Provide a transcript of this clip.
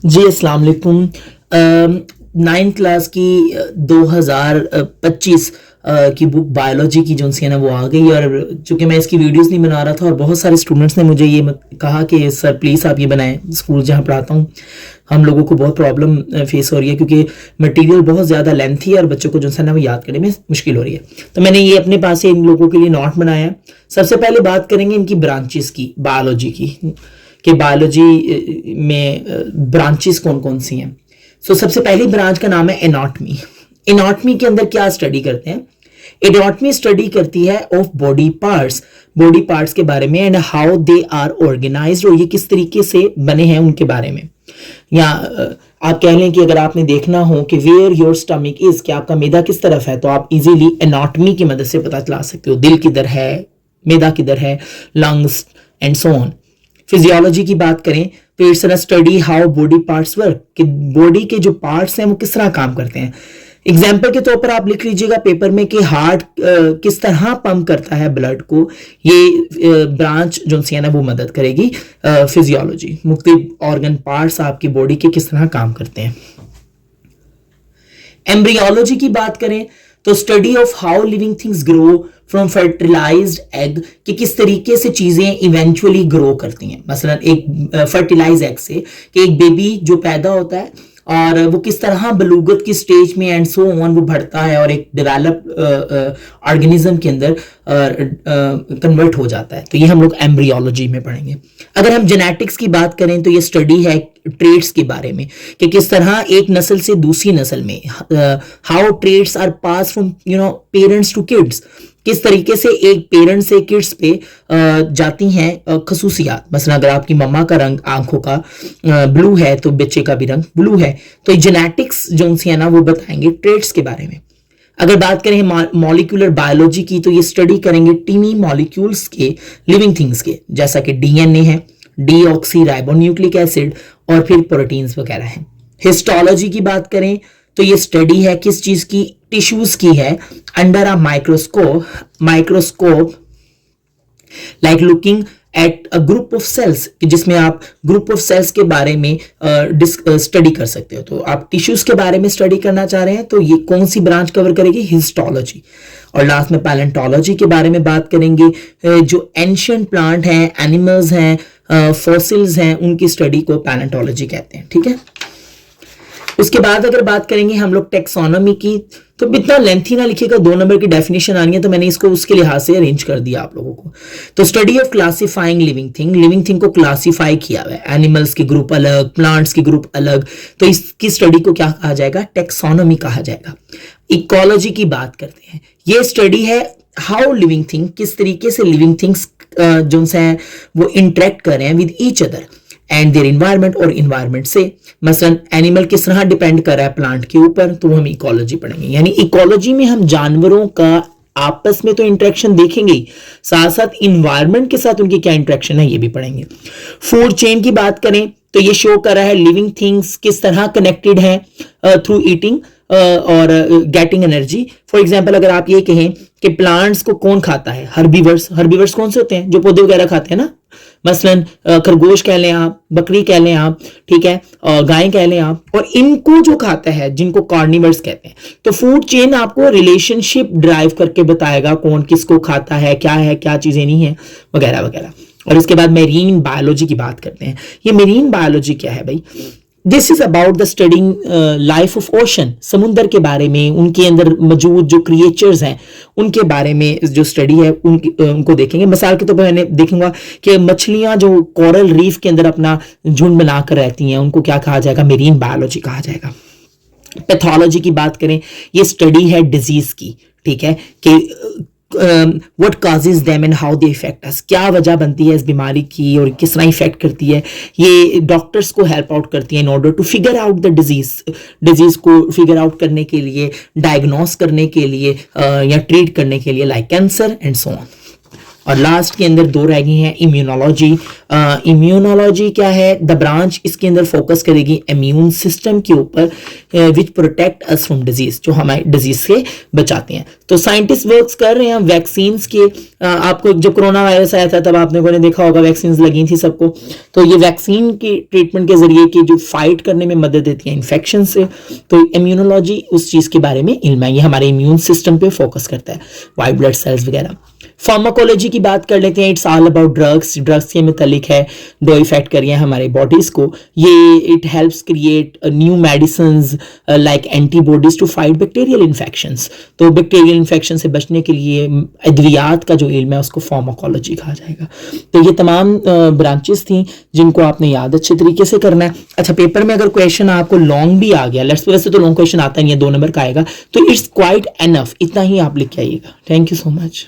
जी अस्सलाम वालेकुम। Ninth class की 2025 की बुक बायोलॉजी की जो सी है ना वो आ गई, और चूंकि मैं इसकी वीडियोस नहीं बना रहा था और बहुत सारे स्टूडेंट्स ने मुझे ये कहा कि सर प्लीज़ आप ये बनाएं। स्कूल जहाँ पढ़ाता हूँ हम लोगों को बहुत प्रॉब्लम फेस हो रही है क्योंकि मटेरियल बहुत ज़्यादा लेंथी है और बच्चों को जो है ना वो याद करने में मुश्किल हो रही है। तो मैंने ये अपने पास से इन लोगों के लिए नोट बनाया। सबसे पहले बात करेंगे इनकी ब्रांचेस की, बायोलॉजी की, कि बायोलॉजी में ब्रांचेस कौन कौन सी हैं। सबसे पहली ब्रांच का नाम है एनाटॉमी। एनाटॉमी के अंदर क्या स्टडी करते हैं? एनाटॉमी स्टडी करती है ऑफ बॉडी पार्ट्स के बारे में, and how they are organised, और ये किस तरीके से बने हैं उनके बारे में। या आप कह लें कि अगर आपने देखना हो कि वेयर योर स्टमक इज, कि आपका मैदा किस तरफ है, तो आप इजीली एनाटॉमी की मदद से पता चला सकते हो दिल किधर है, मैदा किधर है, lungs and so on. Physiology की बात करें तो it's a study how body parts work, कि बॉडी के जो पार्ट्स हैं वो किस तरह काम करते हैं। एग्जाम्पल के तौर पर आप लिख लीजिएगा पेपर में कि हार्ट किस तरह पंप करता है ब्लड को। ये ब्रांच जो सी है ना वो मदद करेगी फिजियोलॉजी, मुख्तलिफ ऑर्गन पार्ट्स आपकी बॉडी के किस तरह काम करते हैं। एम्ब्रियोलॉजी की बात करें तो study of how living things grow from fertilised egg, कि किस तरीके से चीजें इवेंचुअली ग्रो करती हैं। मसलन एक फर्टिलाइज एग से, कि एक बेबी जो पैदा होता है और वो किस तरह बलूगत की स्टेज में एंड सो ऑन वो बढ़ता है और एक डेवलप ऑर्गेनिज्म के अंदर कन्वर्ट हो जाता है। तो ये हम लोग एम्ब्रियोलॉजी में पढ़ेंगे। अगर हम जेनेटिक्स की बात करें तो ये स्टडी है ट्रेड्स के बारे में, कि किस तरह एक नस्ल से दूसरी नस्ल में how traits are pass from parents to kids, किस तरीके से एक पेरेंट से किड्स पे जाती हैं खसूसियात। मसलन अगर आपकी मम्मा का रंग आंखों का ब्लू है तो बच्चे का भी रंग ब्लू है। तो जेनेटिक्स जो है ना वो बताएंगे ट्रेड्स के बारे में। अगर बात करें मॉलिक्यूलर बायोलॉजी की तो ये स्टडी करेंगे टीनी मॉलिक्यूल्स के, लिविंग थिंग्स के, जैसा कि डीएनए है, डीऑक्सी राइबोन्यूक्लिक एसिड, और फिर प्रोटीन्स वगैरह हैं। हिस्टोलॉजी की बात करें तो ये स्टडी है किस चीज की? टिश्यूज की है, under a microscope like looking at a group of cells, जिसमें आप ग्रुप ऑफ सेल्स के बारे में स्टडी कर सकते हो। तो आप टिश्यूज के बारे में स्टडी करना चाह रहे हैं तो ये कौन सी ब्रांच कवर करेगी? हिस्टोलॉजी। और लास्ट में पैलेंटोलॉजी के बारे में बात करेंगे, जो एंशिएंट प्लांट हैं, एनिमल्स हैं, फॉसिल्स हैं, उनकी स्टडी को पैलेंटोलॉजी कहते हैं। ठीक है। उसके बाद अगर बात करेंगे हम लोग टेक्सोनॉमी की, तो इतना लेंथी ना लिखिएगा, 2 नंबर की डेफिनेशन आनी है तो मैंने इसको उसके लिहाज से अरेंज कर दिया आप लोगों को। तो study of classifying living thing को क्लासिफाई किया हुआ है, एनिमल्स के ग्रुप अलग, प्लांट्स के ग्रुप अलग, तो इसकी स्टडी को क्या कहा जाएगा? टेक्सोनॉमी कहा जाएगा। इकोलॉजी की बात करते हैं, ये स्टडी है हाउ लिविंग थिंग, किस तरीके से लिविंग थिंग्स जो है वो इंटरेक्ट कर रहे हैं with each other and their environment, और इन्वायरमेंट से। मसलन एनिमल किस तरह डिपेंड कर रहा है प्लांट के ऊपर, तो हम इकोलॉजी पढ़ेंगे। यानी इकोलॉजी में हम जानवरों का आपस में तो इंटरेक्शन देखेंगे ही, साथ साथ इन्वायरमेंट के साथ उनकी क्या इंटरेक्शन है ये भी पढ़ेंगे। फूड चेन की बात करें तो ये शो कर रहा है लिविंग थिंग्स किस तरह कनेक्टेड है थ्रू ईटिंग और गेटिंग एनर्जी। फॉर एग्जाम्पल अगर आप ये कहें कि प्लांट्स को कौन खाता है? हर्बीवर्स कौन से होते हैं? जो पौधे वगैरह खाते हैं ना, मसलन खरगोश कह लें आप, बकरी कह लें आप, ठीक है, गाय कह लें आप, और इनको जो खाता है जिनको कार्निवर्स कहते हैं। तो फूड चेन आपको रिलेशनशिप ड्राइव करके बताएगा कौन किसको खाता है, क्या चीजें नहीं है, वगैरह वगैरह। और इसके बाद मेरीन बायोलॉजी की बात करते हैं। ये मेरीन बायोलॉजी क्या है भाई? This is about the studying life of ocean, समुद्र के बारे में, उनके अंदर मौजूद जो क्रिएचर्स हैं उनके बारे में जो स्टडी है उनको देखेंगे। मिसाल के तौर पर मैंने देखूंगा कि मछलियां जो कोरल रीफ के अंदर अपना झुंड बनाकर रहती हैं उनको क्या कहा जाएगा? मेरीन बायोलॉजी कहा जाएगा। पैथोलॉजी की बात करें, ये स्टडी है डिजीज की, ठीक है, कि what causes them and how they affect us, क्या वजह बनती है इस बीमारी की और किस तरह इफेक्ट करती है। ये डॉक्टर्स को हेल्प आउट करती है in order to figure out the disease को फिगर आउट करने के लिए, डायग्नोस करने के लिए या ट्रीट करने के लिए, like cancer and so on. और लास्ट के अंदर दो रह गई हैं, इम्यूनोलॉजी। इम्यूनोलॉजी क्या है? द ब्रांच इसके अंदर फोकस करेगी इम्यून सिस्टम के ऊपर, विच प्रोटेक्ट अस फ्रॉम डिजीज, जो हमारे डिजीज से बचाते हैं। तो साइंटिस्ट वर्क्स कर रहे हैं वैक्सीन के। आपको जब कोरोना वायरस आया था तब आपने को देखा होगा वैक्सीन लगी थी सबको, तो ये वैक्सीन की ट्रीटमेंट के जरिए की जो फाइट करने में मदद देती है इन्फेक्शन से। तो इम्यूनोलॉजी उस चीज के बारे में इल्म है, ये हमारे इम्यून सिस्टम पे फोकस करता है, वाइट ब्लड सेल्स वगैरह। फार्माकोलॉजी की बात कर लेते हैं। It's all about drugs, drugs के मुतालिक है, दो इफेक्ट करिए हमारे बॉडीज को। ये it helps create new medicines like antibodies to fight bacterial infections. तो बैक्टीरियल इन्फेक्शन से बचने के लिए अद्वियात का जो इल्म है उसको फार्माकोलॉजी कहा जाएगा। तो ये तमाम ब्रांचेस थी जिनको आपने याद अच्छे तरीके से करना है। अच्छा, पेपर में अगर क्वेश्चन आपको लॉन्ग भी आ गया, वैसे तो लॉन्ग क्वेश्चन आता नहीं है, 2 नंबर का आएगा, तो इट्स क्वाइट एनफ, इतना ही आप लिख के आइएगा। Thank you so much.